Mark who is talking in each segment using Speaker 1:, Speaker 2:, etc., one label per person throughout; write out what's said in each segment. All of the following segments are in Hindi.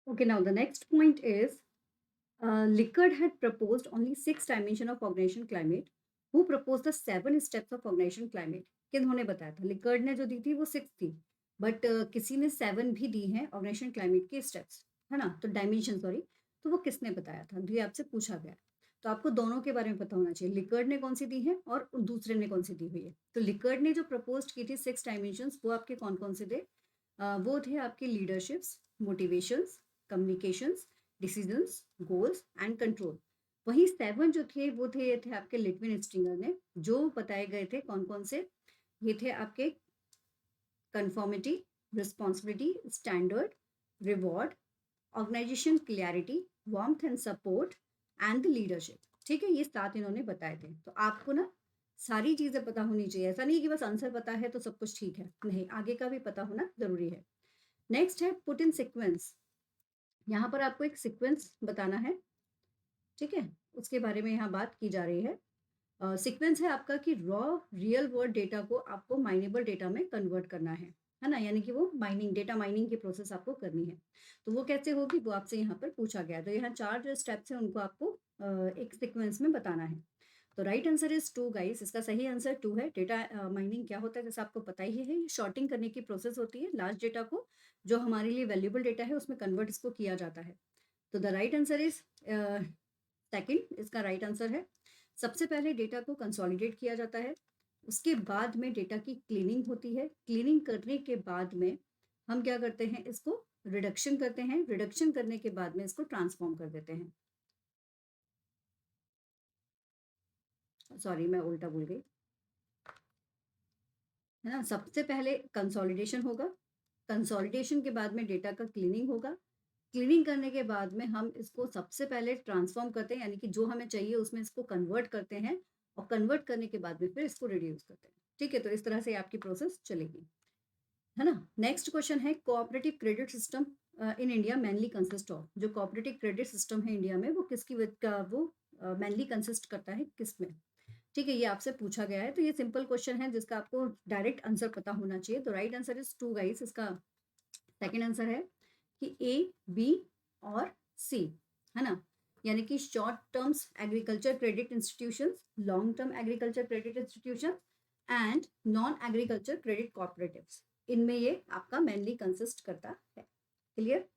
Speaker 1: Okay, now the next point is Likert had proposed only 6 dimension of organization climate. Who proposed the 7 steps of organization climate? किन्होंने बताया था? लिकर्ड ने जो दी थी वो 6 थी, बट किसी ने 7 भी दी है ऑर्गेनाइजेशन क्लाइमेट के स्टेप्स, है ना? तो डायमेंशन सॉरी, तो वो किसने बताया था? ये आपसे पूछा गया। तो आपको दोनों के बारे में पता होना चाहिए, लिकर्ड ने कौन सी दी है और दूसरे ने कौन सी दी हुई है। तो लिकर्ड ने जो प्रपोज की थी 6 डायमेंशन, वो आपके कौन कौन से थे? वो थे आपके leaderships, motivations, communications, decisions, goals and control. वही 7 जो थे वो थे आपके लिटविन स्ट्रिंगर ने, जो बताए गए थे कौन कौन से। ये थे आपके conformity, responsibility, standard, reward, organisation clarity, warmth and support and the leadership. ठीक है, ये 7 इन्होंने बताए थे। तो आपको ना सारी चीजें पता होनी चाहिए, ऐसा नहीं कि बस आंसर पता है तो सब कुछ ठीक है, नहीं, आगे का भी पता होना जरूरी है। नेक्स्ट है पुट इन सिक्वेंस। यहाँ पर आपको एक सिक्वेंस बताना है, ठीक है, उसके बारे में यहाँ बात की जा रही है। सीक्वेंस है आपका कि रॉ रियल वर्ल्ड डेटा को आपको माइनेबल डेटा में कन्वर्ट करना है ना, यानी कि वो माइनिंग, डेटा माइनिंग की प्रोसेस आपको करनी है। तो वो कैसे होगी वो आपसे यहाँ पर पूछा गया। तो यहाँ 4 जो स्टेप्स हैं उनको आपको एक सीक्वेंस में बताना है। तो राइट आंसर इज 2 गाइस, इसका सही आंसर 2 है। डेटा माइनिंग क्या होता है, जैसे आपको पता ही है, ये शॉर्टिंग करने की प्रोसेस होती है। लार्ज डेटा को, जो हमारे लिए वैल्यूएबल डेटा है, उसमें कन्वर्ट इसको किया जाता है। तो the right answer is second, इसका राइट आंसर है। सबसे पहले डेटा को कंसोलिडेट किया जाता है, उसके बाद में डेटा की क्लीनिंग होती है। क्लीनिंग करने के बाद में हम क्या करते हैं, इसको रिडक्शन करते हैं। रिडक्शन करने के बाद में इसको ट्रांसफॉर्म कर देते हैं। सॉरी, मैं उल्टा बोल गई, है ना। सबसे पहले कंसोलिडेशन होगा, कंसोलिडेशन के बाद में डेटा का क्लीनिंग होगा। क्लीनिंग करने के बाद में हम इसको सबसे पहले ट्रांसफॉर्म करते हैं, यानी कि जो हमें चाहिए उसमें इसको कन्वर्ट करते हैं, और कन्वर्ट करने के बाद में फिर इसको रिड्यूस करते हैं। ठीक है, तो इस तरह से आपकी प्रोसेस चलेगी, है ना। नेक्स्ट क्वेश्चन है cooperative credit system in India mainly consist of. जो कोऑपरेटिव क्रेडिट सिस्टम है इंडिया में, वो किसकी वो मेनली कंसिस्ट करता है, किसमें? ठीक है, ये आपसे पूछा गया है। तो ये सिंपल क्वेश्चन है जिसका आपको डायरेक्ट आंसर पता होना चाहिए। तो राइट आंसर इज 2 गाइस, इसका सेकंड आंसर है कि ए, बी और सी, है ना। यानी कि short terms agriculture credit institution, long term agriculture credit institution and non agriculture credit corporatives, इनमें ये आपका मेनली कंसिस्ट करता है। क्लियर?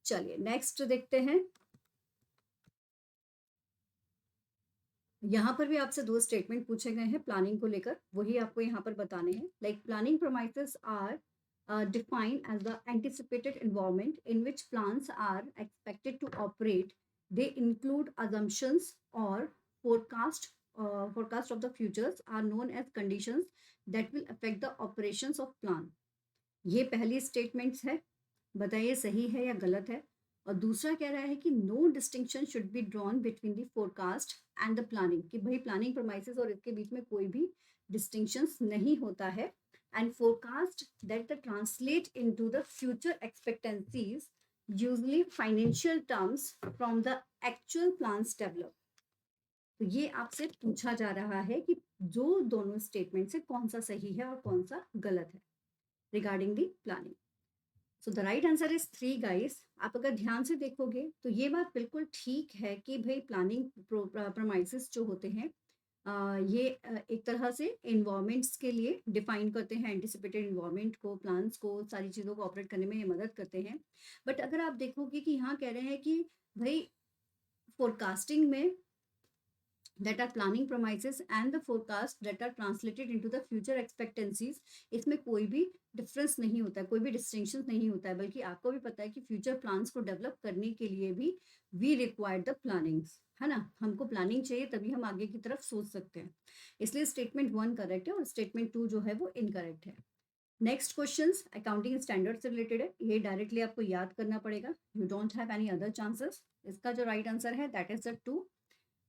Speaker 1: चलिए नेक्स्ट देखते हैं। यहाँ पर भी आपसे 2 स्टेटमेंट पूछे गए हैं प्लानिंग को लेकर, वही आपको यहाँ पर बताने हैं। Like planning promises are defined as the anticipated environment in which plants are expected to operate. They include assumptions or forecast of the futures are known as conditions that will affect the operations of plan. ये पहली स्टेटमेंट्स है, बताइए सही है या गलत है। और दूसरा कह रहा है कि no distinction should be drawn between the forecast and the planning, कि भाई प्लानिंग प्रोमाइसेस और इसके बीच में कोई भी डिस्टिंक्शंस नहीं होता है। And forecast that the translate into the future expectancies usually financial terms from the actual plans develop. तो ये आपसे पूछा जा रहा है कि जो दोनों स्टेटमेंट से कौन सा सही है और कौन सा गलत है regarding the planning. So the right answer is 3 guys. आप अगर ध्यान से देखोगे तो ये बात बिल्कुल ठीक है कि भाई प्लानिंग प्रोमाइसेस जो होते हैं, ये एक तरह से इन्वायरमेंट्स के लिए डिफाइन करते हैं, एंटिसिपेटेड इन्वायरमेंट को, प्लान्स को, सारी चीज़ों को ऑपरेट करने में ये मदद करते हैं। बट अगर आप देखोगे कि यहाँ कह रहे हैं कि भाई फोरकास्टिंग में that are planning premises and the forecast that are translated into the future expectancies, इसमें कोई भी डिफरेंस नहीं होता है, कोई भी डिस्टिंक्शन नहीं होता है, बल्कि आपको भी पता है कि फ्यूचर प्लान्स को डेवलप करने के लिए भी वी रिक्वायर द प्लानिंग्स, है ना। हमको प्लानिंग चाहिए तभी हम आगे की तरफ सोच सकते हैं। इसलिए स्टेटमेंट 1 करेक्ट है और स्टेटमेंट 2 जो है वो इनकरेक्ट है। नेक्स्ट क्वेश्चन अकाउंटिंग स्टैंडर्ड से रिलेटेड है, ये डायरेक्टली आपको याद करना पड़ेगा, you don't have any other chances. इसका जो राइट आंसर है दैट इज द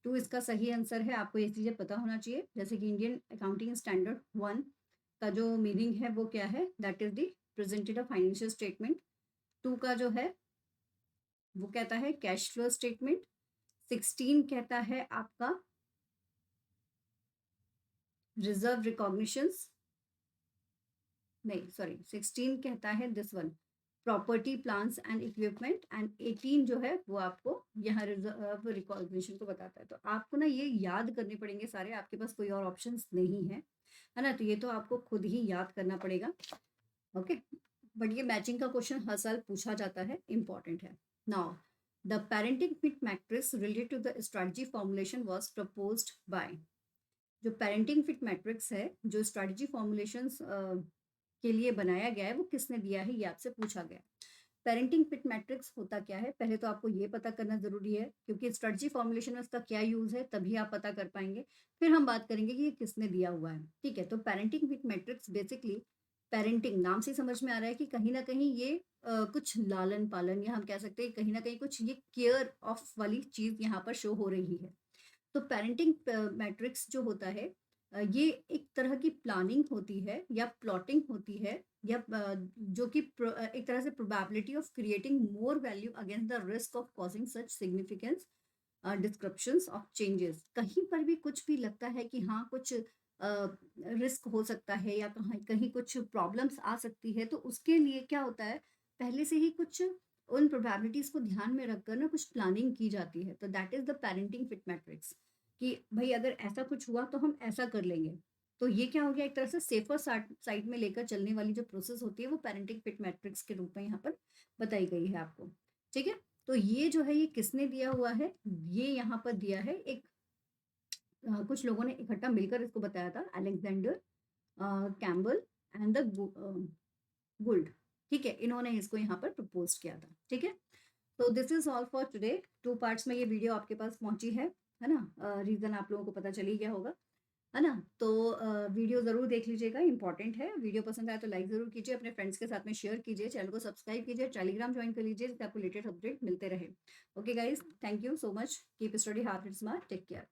Speaker 1: 2 इसका सही आंसर है। आपको ये चीज़ें पता होना चाहिए, जैसे कि इंडियन अकाउंटिंग स्टैंडर्ड 1 का जो मीनिंग है वो क्या है, that is the presented a financial statement. 2 का जो है वो कहता है कैश फ्लो स्टेटमेंट। 16 कहता है आपका रिजर्व रिकॉग्निशंस, नहीं सॉरी, 16 कहता है this one, property, plants and equipment, and 18 जो है वो आपको यहाँ रिजर्व रिकॉग्निशन को बताता है। तो आपको ना ये याद करने पड़ेंगे सारे, आपके पास कोई और ऑप्शंस नहीं है ना, तो ये तो आपको खुद ही याद करना पड़ेगा। ओके, बट ये मैचिंग का क्वेश्चन हर साल पूछा जाता है, इंपॉर्टेंट है। Now the parenting fit matrix related to the strategy formulation was proposed by. जो पेरेंटिंग फिट मैट्रिक्स है, जो स्ट्रेटजी फॉर्मुलेशंस के लिए बनाया गया है, वो किसने दिया है, ये आपसे पूछा गया। पेरेंटिंग फिट मैट्रिक्स होता क्या है, पहले तो आपको ये पता करना जरूरी है, क्योंकि स्ट्रेटजी फॉर्मुलेशन में उसका क्या यूज है तभी आप पता कर पाएंगे। फिर हम बात करेंगे कि ये किसने दिया हुआ है। ठीक है, तो parenting fit matrix basically, parenting नाम से समझ में आ रहा है कि कहीं ना कहीं ये कुछ लालन पालन, या हम कह सकते हैं कहीं ना कहीं कुछ ये केयर ऑफ वाली चीज यहाँ पर शो हो रही है। तो पेरेंटिंग मैट्रिक्स जो होता है, ये एक तरह की प्लानिंग होती है या प्लॉटिंग होती है, या जो कि एक तरह से probability of creating more value against the risk of causing such significance descriptions of changes. कहीं पर भी कुछ भी लगता है कि हाँ कुछ रिस्क हो सकता है, या कहीं कहीं कुछ प्रॉब्लम्स आ सकती है, तो उसके लिए क्या होता है, पहले से ही कुछ उन प्रोबेबिलिटीज को ध्यान में रखकर ना कुछ प्लानिंग की जाती है। तो that is the parenting fit matrix, कि भाई अगर ऐसा कुछ हुआ तो हम ऐसा कर लेंगे। तो ये क्या हो गया, एक तरह से सेफर साइड में लेकर चलने वाली जो प्रोसेस होती है, वो पेरेंटिंग फिट मैट्रिक्स के रूप में यहाँ पर बताई गई है आपको। ठीक है, तो ये जो है ये किसने दिया हुआ है, ये यहाँ पर दिया है एक कुछ लोगों ने इकट्ठा मिलकर इसको बताया था, अलेक्जेंडर कैम्बल एंड द गुल्ड। ठीक है, इन्होंने इसको यहाँ पर प्रपोज किया था। ठीक है, तो this is all for today. 2 parts में ये वीडियो आपके पास पहुंची है ना। रीजन आप लोगों को पता चल ही गया होगा, है ना। तो वीडियो जरूर देख लीजिएगा, इंपॉर्टेंट है। वीडियो पसंद आया तो लाइक जरूर कीजिए, अपने फ्रेंड्स के साथ में शेयर कीजिए, चैनल को सब्सक्राइब कीजिए, टेलीग्राम ज्वाइन कर लीजिए, जिससे आपको लेटेस्ट अपडेट मिलते रहे। Okay guys, thank you so much, keep study hard and smart, take care.